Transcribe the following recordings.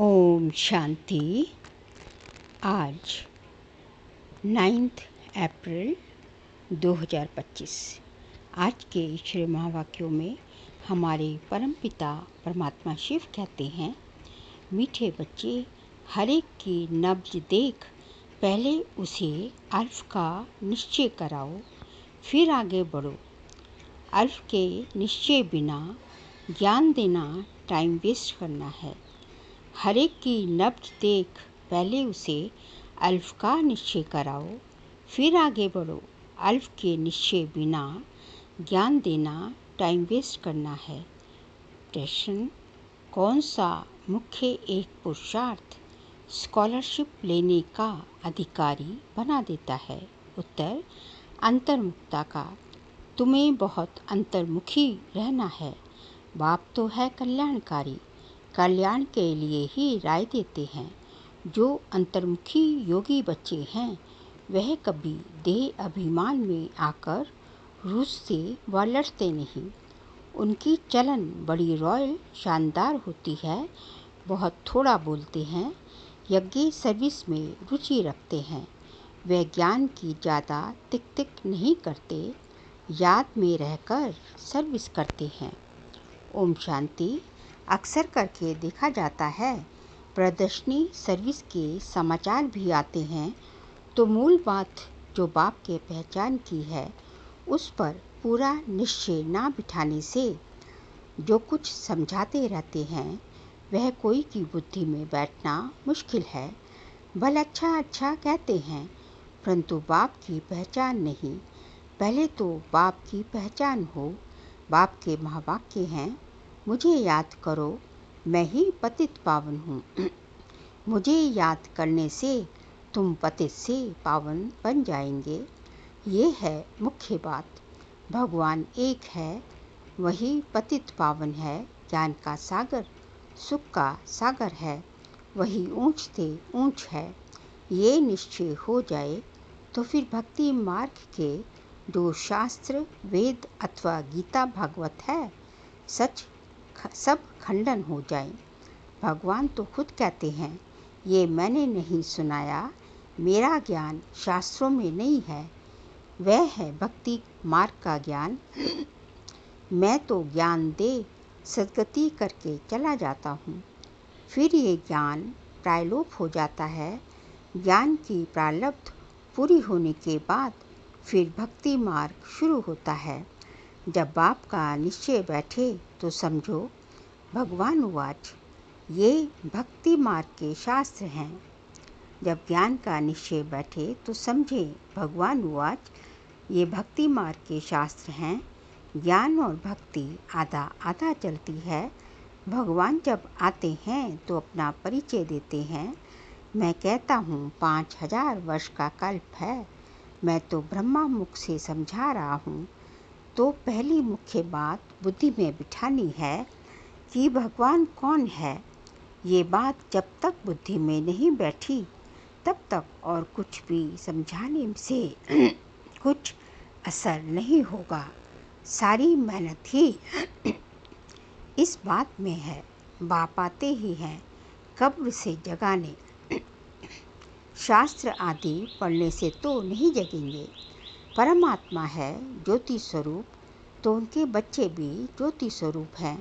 ओम शांति। आज 9 अप्रैल 2025। आज के श्री महावाक्यों में हमारे परमपिता परमात्मा शिव कहते हैं, मीठे बच्चे, हर एक की नब्ज देख पहले उसे अल्फ का निश्चय कराओ, फिर आगे बढ़ो। अल्फ के निश्चय बिना ज्ञान देना टाइम वेस्ट करना है। हर एक की नब्ज देख पहले उसे अल्फ का निश्चय कराओ, फिर आगे बढ़ो। अल्फ के निश्चय बिना ज्ञान देना टाइम वेस्ट करना है। प्रश्न: कौन सा मुख्य एक पुरुषार्थ स्कॉलरशिप लेने का अधिकारी बना देता है? उत्तर: अंतर्मुखता का। तुम्हें बहुत अंतर्मुखी रहना है। बाप तो है कल्याणकारी, कल्याण के लिए ही राय देते हैं। जो अंतर्मुखी योगी बच्चे हैं वह कभी देह अभिमान में आकर रूसते व लड़ते नहीं। उनकी चलन बड़ी रॉयल शानदार होती है। बहुत थोड़ा बोलते हैं, यज्ञ सर्विस में रुचि रखते हैं। वे ज्ञान की ज़्यादा तिक नहीं करते, याद में रहकर सर्विस करते हैं। ओम शांति। अक्सर करके देखा जाता है, प्रदर्शनी सर्विस के समाचार भी आते हैं तो मूल बात जो बाप के पहचान की है उस पर पूरा निश्चय ना बिठाने से जो कुछ समझाते रहते हैं वह कोई की बुद्धि में बैठना मुश्किल है। भले अच्छा कहते हैं परंतु बाप की पहचान नहीं। पहले तो बाप की पहचान हो। बाप के महावाक्य हैं, मुझे याद करो, मैं ही पतित पावन हूँ। मुझे याद करने से तुम पतित से पावन बन जाएंगे। ये है मुख्य बात। भगवान एक है, वही पतित पावन है। ज्ञान का सागर, सुख का सागर है, वही ऊंच से ऊंच है। ये निश्चय हो जाए तो फिर भक्ति मार्ग के जो शास्त्र, वेद अथवा गीता भागवत है सब खंडन हो जाए। भगवान तो खुद कहते हैं, ये मैंने नहीं सुनाया, मेरा ज्ञान शास्त्रों में नहीं है, वह है भक्ति मार्ग का ज्ञान। मैं तो ज्ञान दे सद्गति करके चला जाता हूँ। फिर ये ज्ञान प्रायलोप हो जाता है। ज्ञान की प्रारब्ध पूरी होने के बाद फिर भक्ति मार्ग शुरू होता है। जब बाप का निश्चय बैठे तो समझो, भगवान उवाच, ये भक्ति मार्ग के शास्त्र हैं। जब ज्ञान का निश्चय बैठे तो समझे, भगवान उवाच, ये भक्ति मार्ग के शास्त्र हैं। ज्ञान और भक्ति आधा आधा चलती है। भगवान जब आते हैं तो अपना परिचय देते हैं। मैं कहता हूँ 5000 वर्ष का कल्प है। मैं तो ब्रह्मा मुख से समझा रहा हूँ। तो पहली मुख्य बात बुद्धि में बिठानी है कि भगवान कौन है। ये बात जब तक बुद्धि में नहीं बैठी तब तक और कुछ भी समझाने से कुछ असर नहीं होगा। सारी मेहनत ही इस बात में है, बाप आते ही हैं कब्र से जगाने। शास्त्र आदि पढ़ने से तो नहीं जगेंगे। परमात्मा है ज्योति स्वरूप, तो उनके बच्चे भी ज्योति स्वरूप हैं।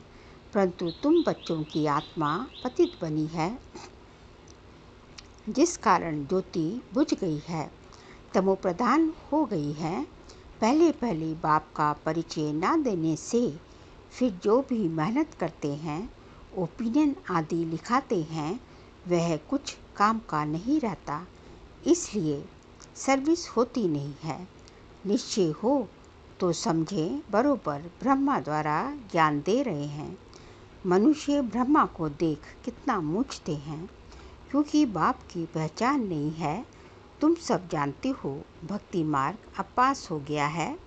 परंतु तुम बच्चों की आत्मा पतित बनी है, जिस कारण ज्योति बुझ गई है, तमो प्रधान हो गई है। पहले बाप का परिचय ना देने से फिर जो भी मेहनत करते हैं, ओपिनियन आदि लिखाते हैं, वह कुछ काम का नहीं रहता। इसलिए सर्विस होती नहीं है। निश्चय हो तो समझे बरोबर ब्रह्मा द्वारा ज्ञान दे रहे हैं। मनुष्य ब्रह्मा को देख कितना मूझते हैं, क्योंकि बाप की पहचान नहीं है। तुम सब जानते हो, भक्ति मार्ग अब पास हो गया है।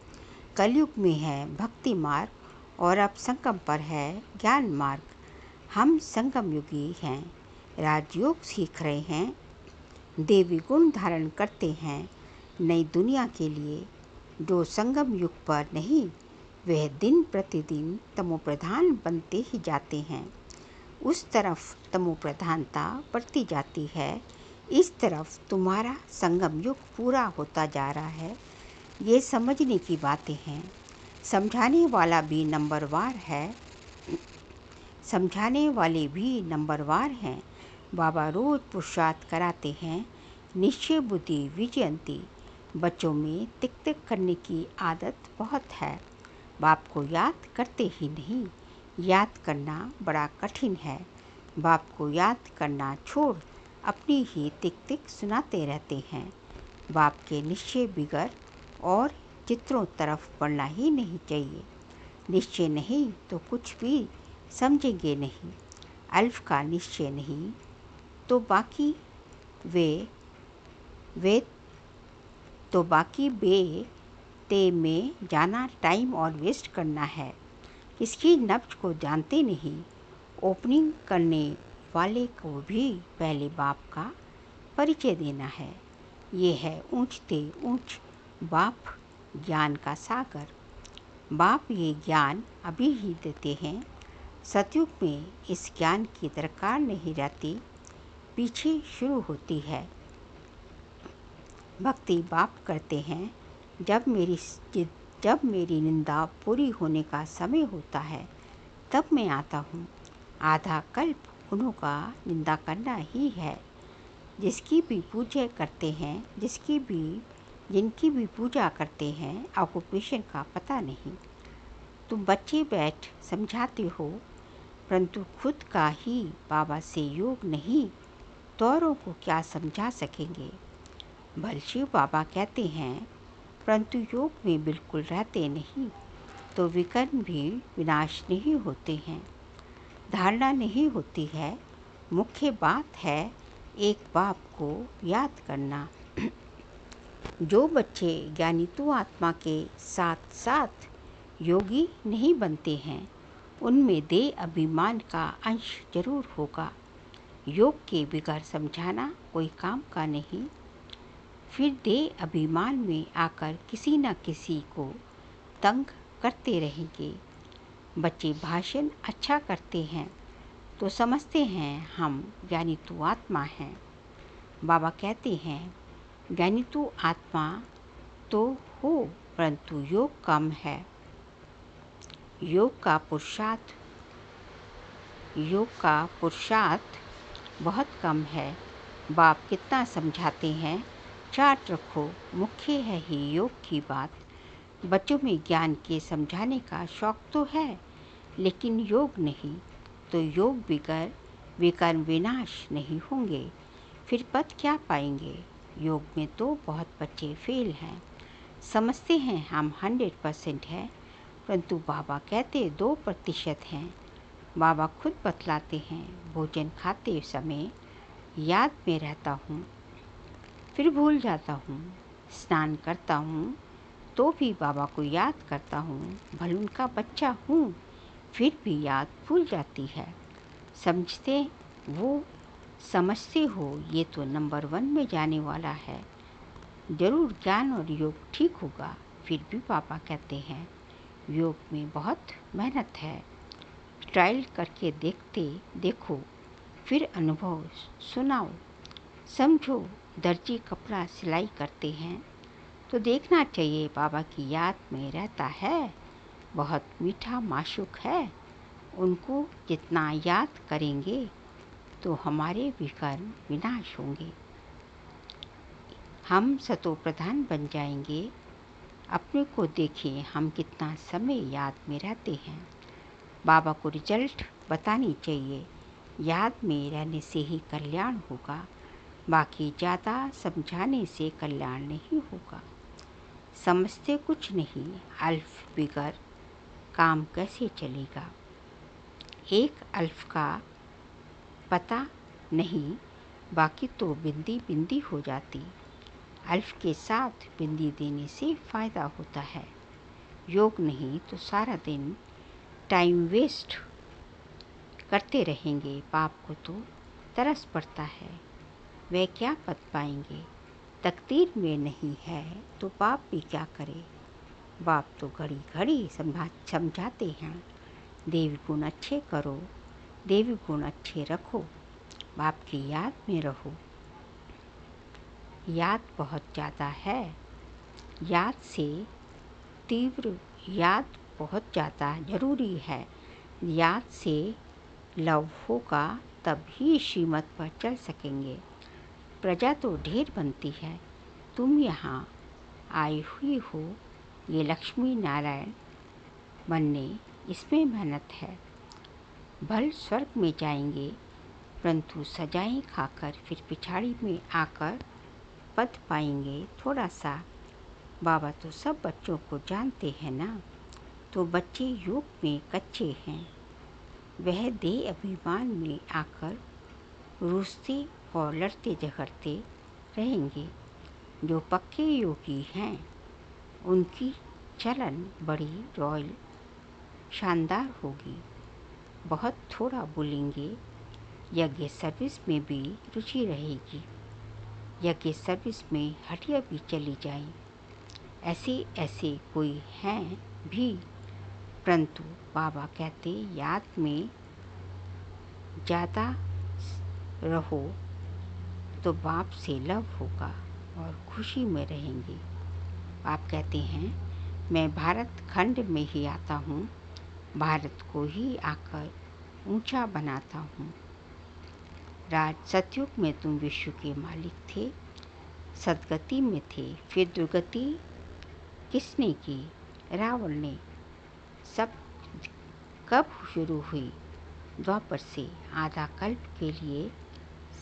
कलयुग में है भक्ति मार्ग और अब संगम पर है ज्ञान मार्ग। हम संगम युगी हैं, राजयोग सीख रहे हैं, देवी गुण धारण करते हैं नई दुनिया के लिए। जो संगम युग पर नहीं, वह दिन प्रतिदिन तमोप्रधान बनते ही जाते हैं। उस तरफ तमो प्रधानता बढ़ती जाती है, इस तरफ तुम्हारा संगम युग पूरा होता जा रहा है। ये समझने की बातें हैं। समझाने वाला भी नंबरवार है, समझाने वाले भी नंबरवार हैं। बाबा रोज पुरुषार्थ कराते हैं। निश्चय बुद्धि विजयंती। बच्चों में टिक टिक करने की आदत बहुत है। बाप को याद करते ही नहीं। याद करना बड़ा कठिन है। बाप को याद करना छोड़ अपनी ही टिक टिक सुनाते रहते हैं। बाप के निश्चय बिगड़ और चित्रों तरफ बढ़ना ही नहीं चाहिए। निश्चय नहीं तो कुछ भी समझेंगे नहीं। अल्फ का निश्चय नहीं तो बाकी बे ते में जाना टाइम और वेस्ट करना है। इसकी नब्ज को जानते नहीं। ओपनिंग करने वाले को भी पहले बाप का परिचय देना है। ये है ऊंचते ऊंच बाप ज्ञान का सागर। बाप ये ज्ञान अभी ही देते हैं। सतयुग में इस ज्ञान की दरकार नहीं रहती, पीछे शुरू होती है। भक्ति बाप करते हैं। जब मेरी निंदा पूरी होने का समय होता है तब मैं आता हूँ। आधा कल्प उन्हों का निंदा करना ही है। जिसकी भी पूजा करते हैं, जिनकी भी पूजा करते हैं, ऑक्यूपेशन का पता नहीं। तुम बच्चे बैठ समझाते हो, परंतु खुद का ही बाबा से योग नहीं तो औरों को क्या समझा सकेंगे। भलशिव बाबा कहते हैं, परंतु योग में बिल्कुल रहते नहीं तो विकर्म भी विनाश नहीं होते हैं। धारणा नहीं होती है। मुख्य बात है एक बाप को याद करना। जो बच्चे ज्ञानित्व आत्मा के साथ साथ योगी नहीं बनते हैं, उनमें देह अभिमान का अंश जरूर होगा। योग के बिगड़ समझाना कोई काम का नहीं। फिर देह अभिमान में आकर किसी न किसी को तंग करते रहेंगे। बच्चे भाषण अच्छा करते हैं तो समझते हैं हम ज्ञानी तो आत्मा हैं। बाबा कहते हैं ज्ञानी तो आत्मा तो हो, परंतु योग कम है। योग का पुरुषार्थ बहुत कम है। बाप कितना समझाते हैं, चार्ट रखो। मुख्य है ही योग की बात। बच्चों में ज्ञान के समझाने का शौक तो है, लेकिन योग नहीं तो योग बिगड़ विकर्म विनाश नहीं होंगे। फिर पद क्या पाएंगे। योग में तो बहुत बच्चे फेल हैं। समझते हैं हम 100% है, परंतु बाबा कहते 2% हैं। बाबा खुद बतलाते हैं, भोजन खाते समय याद में रहता हूँ, फिर भूल जाता हूँ। स्नान करता हूँ तो भी बाबा को याद करता हूँ। भले उनका बच्चा हूँ, फिर भी याद भूल जाती है। समझते हो ये तो नंबर 1 में जाने वाला है। जरूर ज्ञान और योग ठीक होगा। फिर भी पापा कहते हैं योग में बहुत मेहनत है। ट्रायल करके देखो, फिर अनुभव सुनाओ। समझो, दर्जी कपड़ा सिलाई करते हैं तो देखना चाहिए बाबा की याद में रहता है। बहुत मीठा माशूक है। उनको जितना याद करेंगे तो हमारे विकर्म विनाश होंगे। हम सतो प्रधान बन जाएंगे। अपने को देखें, हम कितना समय याद में रहते हैं। बाबा को रिजल्ट बतानी चाहिए। याद में रहने से ही कल्याण होगा, बाकी ज़्यादा समझाने से कल्याण नहीं होगा। समझते कुछ नहीं। अल्फ बिगर काम कैसे चलेगा। एक अल्फ का पता नहीं, बाकी तो बिंदी बिंदी हो जाती। अल्फ के साथ बिंदी देने से फ़ायदा होता है। योग नहीं तो सारा दिन टाइम वेस्ट करते रहेंगे। बाप को तो तरस पड़ता है, वे क्या पद पाएंगे। तकदीर में नहीं है तो बाप भी क्या करे। बाप तो घड़ी घड़ी समझाते हैं, देवी गुण अच्छे करो, देवी गुण अच्छे रखो, बाप की याद में रहो। याद बहुत ज़्यादा है, याद से तीव्र याद बहुत ज़्यादा ज़रूरी है। याद से लव होगा तब ही श्रीमत पर चल सकेंगे। प्रजा तो ढेर बनती है, तुम यहाँ आई हुई हो ये लक्ष्मी नारायण बनने, इसमें मेहनत है। भल स्वर्ग में जाएंगे परंतु सजाएं खाकर फिर पिछाड़ी में आकर पद पाएंगे थोड़ा सा। बाबा तो सब बच्चों को जानते हैं ना, तो बच्चे योग में कच्चे हैं। वह देह अभिमान में आकर रूसते और लड़ते झगड़ते रहेंगे। जो पक्के योगी हैं उनकी चलन बड़ी रॉयल शानदार होगी। बहुत थोड़ा बोलेंगे, यज्ञ सर्विस में भी रुचि रहेगी। यज्ञ सर्विस में हटिया भी चली जाए। ऐसे ऐसे कोई हैं भी, परंतु बाबा कहते याद में ज़्यादा रहो तो बाप से लव होगा और खुशी में रहेंगे। आप कहते हैं मैं भारत खंड में ही आता हूँ, भारत को ही आकर ऊंचा बनाता हूँ। राज सतयुग में तुम विश्व के मालिक थे, सदगति में थे, फिर दुर्गति किसने की? रावण ने। सब कब शुरू हुई? द्वापर से। आधा कल्प के लिए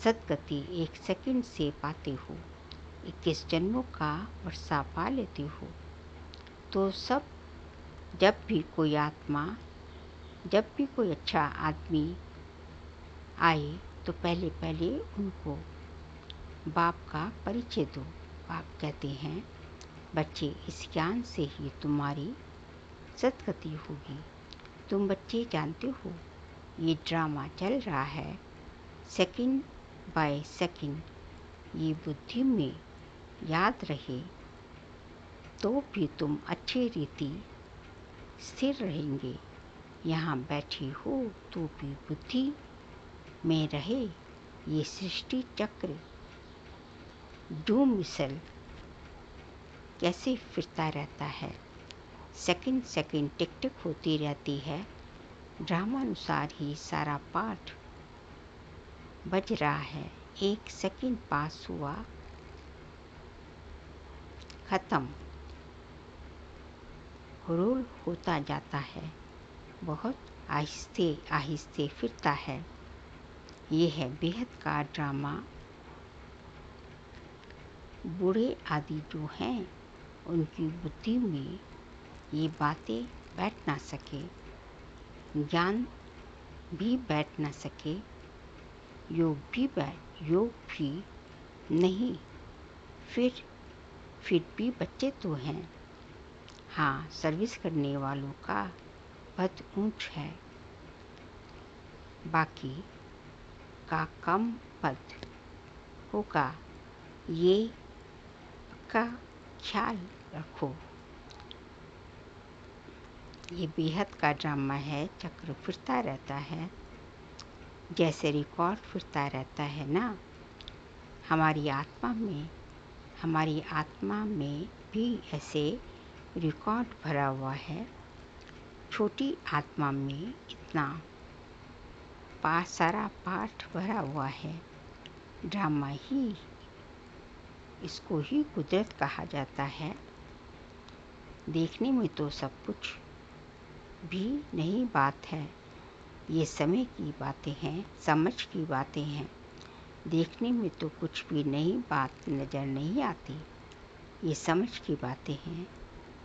सदगति 1 सेकंड से पाते हो, 21 जन्मों का वर्षा पा लेते हो। तो सब जब भी कोई आत्मा, जब भी कोई अच्छा आदमी आए तो पहले पहले उनको बाप का परिचय दो। बाप कहते हैं बच्चे इस ज्ञान से ही तुम्हारी सदगति होगी। तुम बच्चे जानते हो ये ड्रामा चल रहा है सेकंड बाय सेकंड। ये बुद्धि में याद रहे तो भी तुम अच्छे रीति स्थिर रहेंगे। यहाँ बैठी हो तो भी बुद्धि में रहे ये सृष्टि चक्र डूम मिसल कैसे फिरता रहता है। सेकंड सेकंड टिक टिक होती रहती है। ड्रामानुसार ही सारा पाठ बज रहा है। 1 सेकंड पास हुआ, खत्म। रोल होता जाता है, बहुत आहिस्ते आहिस्ते फिरता है। ये है बेहद का ड्रामा। बूढ़े आदि जो हैं उनकी बुद्धि में ये बातें बैठ ना सके, ज्ञान भी बैठ ना सके, योग भी नहीं। फिर भी बच्चे तो हैं। हाँ, सर्विस करने वालों का पद ऊंच है, बाकी का कम पद होगा, ये का ख्याल रखो। ये बेहद का ड्रामा है, चक्र फिरता रहता है, जैसे रिकॉर्ड फिरता रहता है ना। हमारी आत्मा में भी ऐसे रिकॉर्ड भरा हुआ है। छोटी आत्मा में इतना सारा पाठ भरा हुआ है। ड्रामा ही, इसको ही कुदरत कहा जाता है। देखने में तो सब कुछ भी नहीं बात है, ये समय की बातें हैं, समझ की बातें हैं। देखने में तो कुछ भी नई बात नज़र नहीं आती, ये समझ की बातें हैं।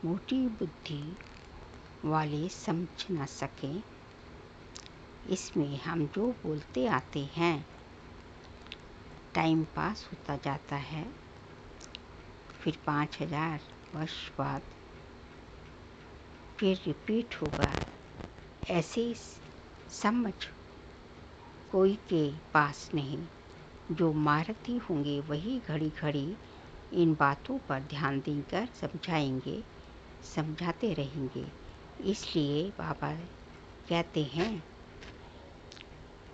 मोटी बुद्धि वाले समझ न सकें। इसमें हम जो बोलते आते हैं, टाइम पास होता जाता है, फिर 5000 वर्ष बाद फिर रिपीट होगा। ऐसी समझ कोई के पास नहीं। जो महारथी होंगे वही घड़ी घड़ी इन बातों पर ध्यान देकर समझाएंगे, समझाते रहेंगे। इसलिए बाबा कहते हैं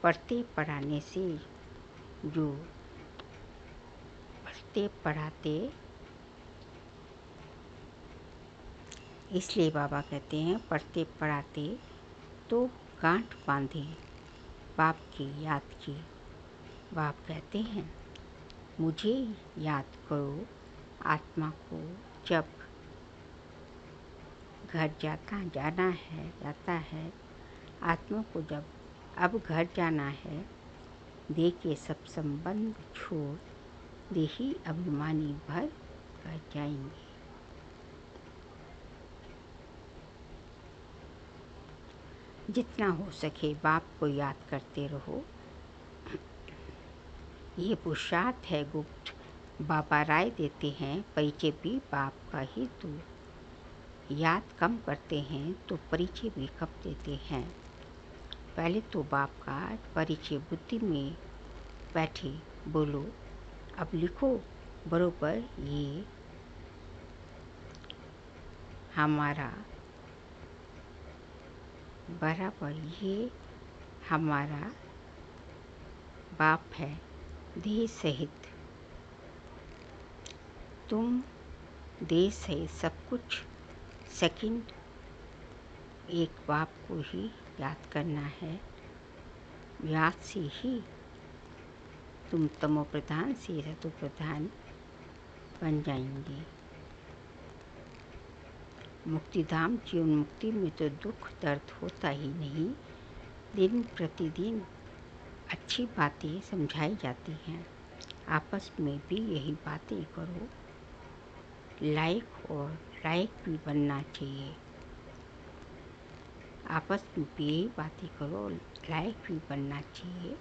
पढ़ते पढ़ाने से जो पढ़ते पढ़ाते, इसलिए बाबा कहते हैं पढ़ते पढ़ाते तो गांठ बांधे बाप की याद की। बाप कहते हैं मुझे याद करो आत्मा को जब घर जाता है आत्मा को जब अब घर जाना है, देह के सब संबंध छोड़ देही अभिमानी भर कर जाएंगे। जितना हो सके बाप को याद करते रहो। ये पुरुषार्थ है गुप्त, बाबा राय देते हैं परिचय भी बाप का ही दो। याद कम करते हैं तो परिचय भी कम देते हैं। पहले तो बाप का परिचय बुद्धि में बैठे बोलो, अब लिखो बरोबर ये हमारा बाप है देह सहित। तुम देह सहित सब कुछ सेकंड एक बाप को ही याद करना है। याद से ही तुम तमो प्रधान से रतो प्रधान बन जाएंगे। मुक्तिधाम जीवन मुक्ति में तो दुख दर्द होता ही नहीं। दिन प्रतिदिन अच्छी बातें समझाई जाती हैं। आपस में भी यही बातें करो। लायक भी बनना चाहिए। आपस में भी यही बातें करो, लायक भी बनना चाहिए।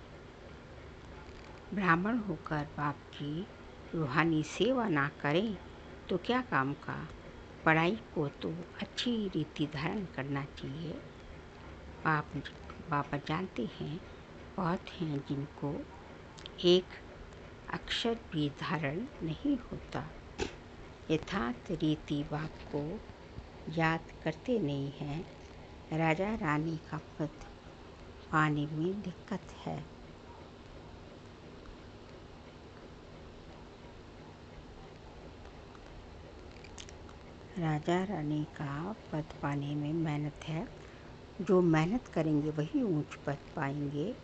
ब्राह्मण होकर बाप की रूहानी सेवा ना करें तो क्या काम का। पढ़ाई को तो अच्छी रीति धारण करना चाहिए। बाबा जानते हैं बहुत हैं जिनको एक अक्षर भी धारण नहीं होता। यथार्थ रीति बाप को याद करते नहीं हैं। राजा रानी का पद पाने में दिक्कत है। राजा रानी का पद पाने में मेहनत है। जो मेहनत करेंगे वही ऊंच पद पाएंगे।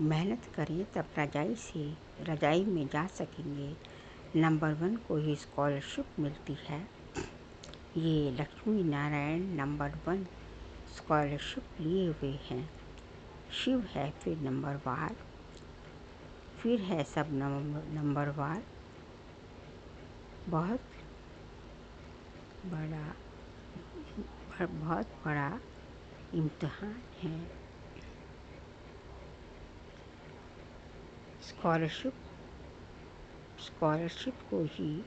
मेहनत करें तब रजाई में जा सकेंगे। नंबर 1 को ही स्कॉलरशिप मिलती है। ये लक्ष्मी नारायण नंबर 1 स्कॉलरशिप लिए हुए हैं। शिव है फिर नंबरवार, फिर है सब नंबरवार। बहुत बड़ा इम्तिहान है। स्कॉलरशिप को ही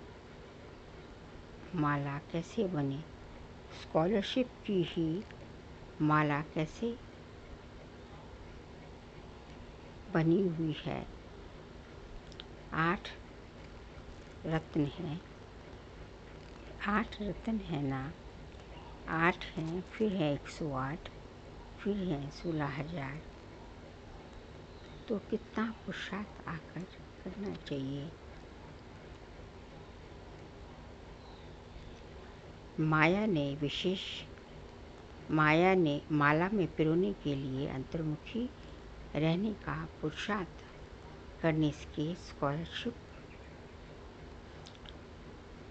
माला कैसे बने। स्कॉलरशिप की ही माला कैसे बनी हुई है। 8 रत्न हैं। 8 रत्न है ना। 8 हैं, फिर है 108, फिर है 16,000। तो कितना पुरुषार्थ आकर करना चाहिए। माला में पिरोने के लिए अंतर्मुखी रहने का पुरुषार्थ करने के स्कॉलरशिप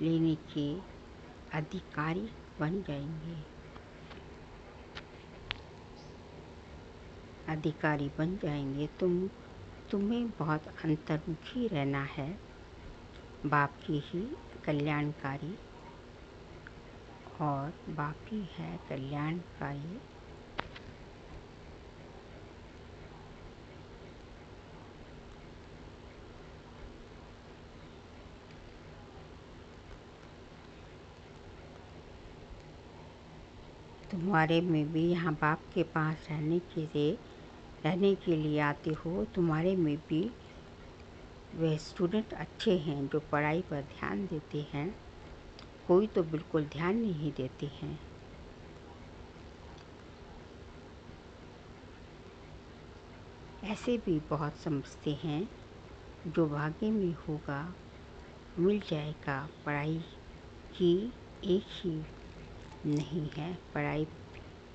लेने के अधिकारी बन जाएंगे। तुम्हें बहुत अंतर्मुखी रहना है। बाप की ही कल्याणकारी और बाप ही है कल्याणकारी। तुम्हारे में भी यहाँ बाप के पास रहने के लिए आते हो। तुम्हारे में भी वे स्टूडेंट अच्छे हैं जो पढ़ाई पर ध्यान देते हैं। कोई तो बिल्कुल ध्यान नहीं देते हैं। ऐसे भी बहुत समझते हैं जो भाग्य में होगा मिल जाएगा। पढ़ाई की एक ही नहीं है,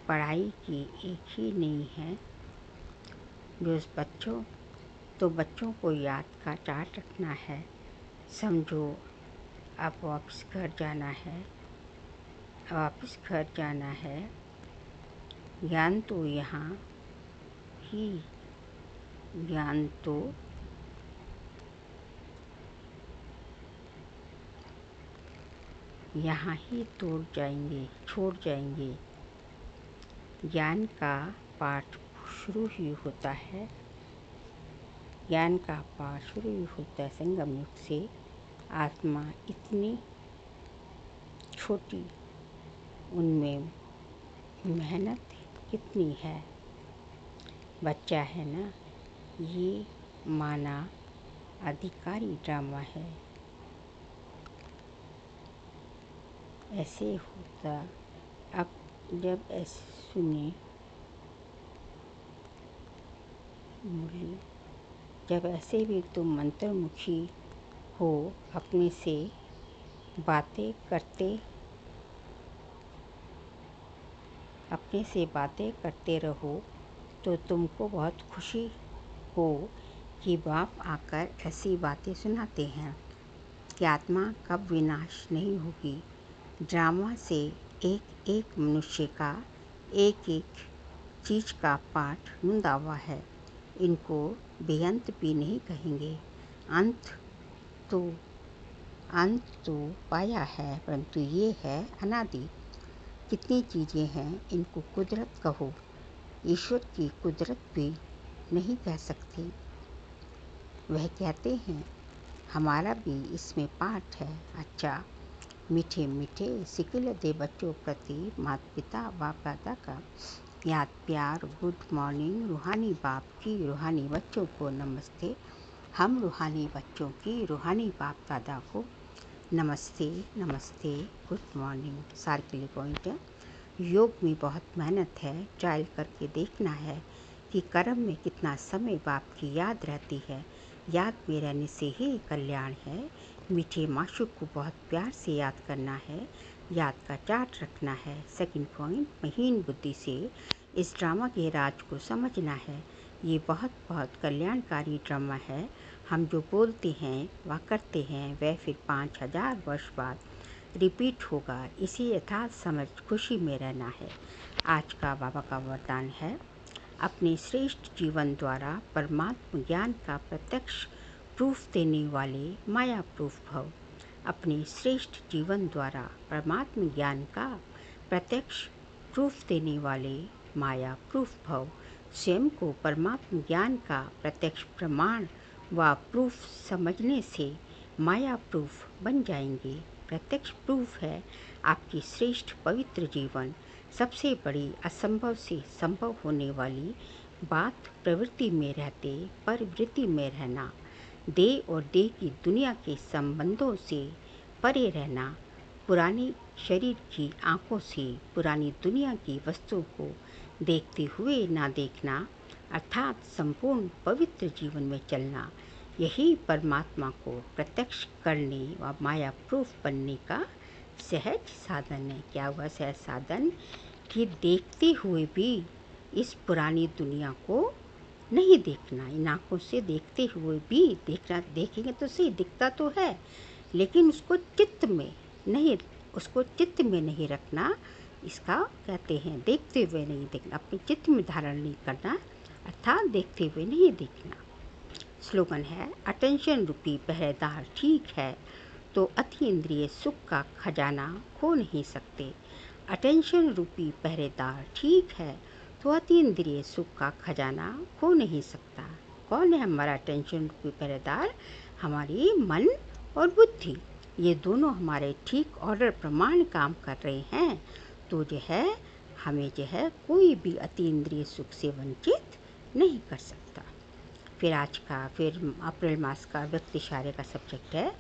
पढ़ाई की एक ही नहीं है। जो बच्चों को याद का चार्ट रखना है। समझो अब वापस घर जाना है, ज्ञान तो यहाँ ही छोड़ जाएंगे। ज्ञान का पाठ शुरू ही होता है संगम युग से। आत्मा इतनी छोटी, उनमें मेहनत कितनी है। बच्चा है ना, ये माना अधिकारी ड्रामा है। ऐसे होता अब जब ऐसे सुने बोली, जब ऐसे भी तुम मंत्रमुखी हो, अपने से बातें करते रहो, तो तुमको बहुत खुशी हो कि बाप आकर ऐसी बातें सुनाते हैं कि आत्मा कब विनाश नहीं होगी। ड्रामा से एक एक मनुष्य का एक एक चीज का पाठ मुंदा हुआ है। इनको बेअंत भी नहीं कहेंगे। अंत तो पाया है, परंतु ये है अनादि। कितनी चीज़ें हैं, इनको कुदरत कहो। ईश्वर की कुदरत भी नहीं कह सकते। वह कहते हैं हमारा भी इसमें पाठ है। अच्छा, मीठे मीठे सिकिल दे बच्चों प्रति माता पिता बाप दादा का याद प्यार। Good morning. रूहानी बाप की रूहानी बच्चों को नमस्ते। हम रूहानी बच्चों की रूहानी बाप दादा को नमस्ते। Good morning. सार के लिए पॉइंट है, योग में बहुत मेहनत है। ट्रायल करके देखना है कि कर्म में कितना समय बाप की याद रहती है। याद में रहने से ही कल्याण है। मीठे माशूक को बहुत प्यार से याद करना है। याद का चार्ट रखना है। सेकंड पॉइंट, महीन बुद्धि से इस ड्रामा के राज को समझना है। ये बहुत कल्याणकारी ड्रामा है। हम जो बोलते हैं व करते हैं वह फिर 5000 वर्ष बाद रिपीट होगा। इसे यथार्थ समझ खुशी में रहना है। आज का बाबा का वरदान है, अपने श्रेष्ठ जीवन द्वारा परमात्म ज्ञान का प्रत्यक्ष प्रूफ देने वाले माया प्रूफ भव। अपने श्रेष्ठ जीवन द्वारा परमात्म ज्ञान का प्रत्यक्ष प्रूफ देने वाले माया प्रूफ भव। स्वयं को परमात्म ज्ञान का प्रत्यक्ष प्रमाण व प्रूफ समझने से माया प्रूफ बन जाएंगे। प्रत्यक्ष प्रूफ है आपकी श्रेष्ठ पवित्र जीवन। सबसे बड़ी असंभव से संभव होने वाली बात प्रवृत्ति में रहते परवृत्ति में रहना। देह और देह की दुनिया के संबंधों से परे रहना। पुरानी शरीर की आंखों से पुरानी दुनिया की वस्तुओं को देखते हुए ना देखना, अर्थात संपूर्ण पवित्र जीवन में चलना। यही परमात्मा को प्रत्यक्ष करने व माया प्रूफ बनने का सहज साधन है। क्या हुआ सहज साधन? कि देखते हुए भी इस पुरानी दुनिया को नहीं देखना। इन आँखों से देखते हुए भी देखेंगे तो सही, दिखता तो है, लेकिन उसको चित्त में नहीं रखना। इसका कहते हैं देखते हुए नहीं देखना, अपने चित्त में धारण नहीं करना, अर्थात देखते हुए नहीं देखना। स्लोगन है, अटेंशन रूपी पहरेदार ठीक है तो अति इंद्रिय सुख का खजाना खो नहीं सकते। अटेंशन रूपी पहरेदार ठीक है तो अति इंद्रिय सुख का खजाना खो नहीं सकता। कौन है हमारा अटेंशन रूपी पहरेदार? हमारी मन और बुद्धि, ये दोनों हमारे ठीक ऑर्डर प्रमाण काम कर रहे हैं, तो जो है हमें जो है कोई भी अति इंद्रिय सुख से वंचित नहीं कर सकता। फिर अप्रैल मास का व्यक्त इशारे का सब्जेक्ट है,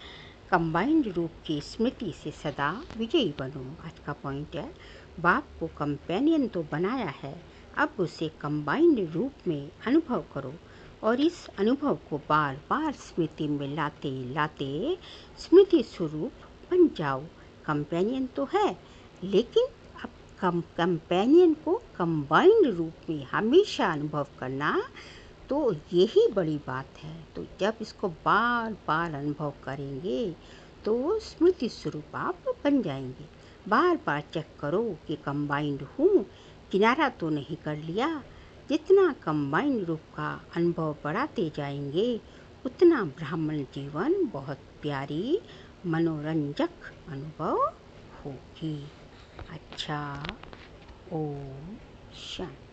कंबाइंड रूप की स्मृति से सदा विजयी बनो। आज का पॉइंट है, बाप को कंपेनियन तो बनाया है, अब उसे कंबाइंड रूप में अनुभव करो। और इस अनुभव को बार बार स्मृति में लाते लाते स्मृति स्वरूप बन जाओ। कंपेनियन तो है, लेकिन अब कंपेनियन को कंबाइंड रूप में हमेशा अनुभव करना, तो यही बड़ी बात है। तो जब इसको बार बार अनुभव करेंगे तो स्मृति स्वरूप आप बन जाएंगे। बार बार चेक करो कि कंबाइंड हूँ, किनारा तो नहीं कर लिया। जितना कंबाइंड रूप का अनुभव बढ़ाते जाएंगे, उतना ब्राह्मण जीवन बहुत प्यारी मनोरंजक अनुभव होगी। अच्छा, ओम शांति।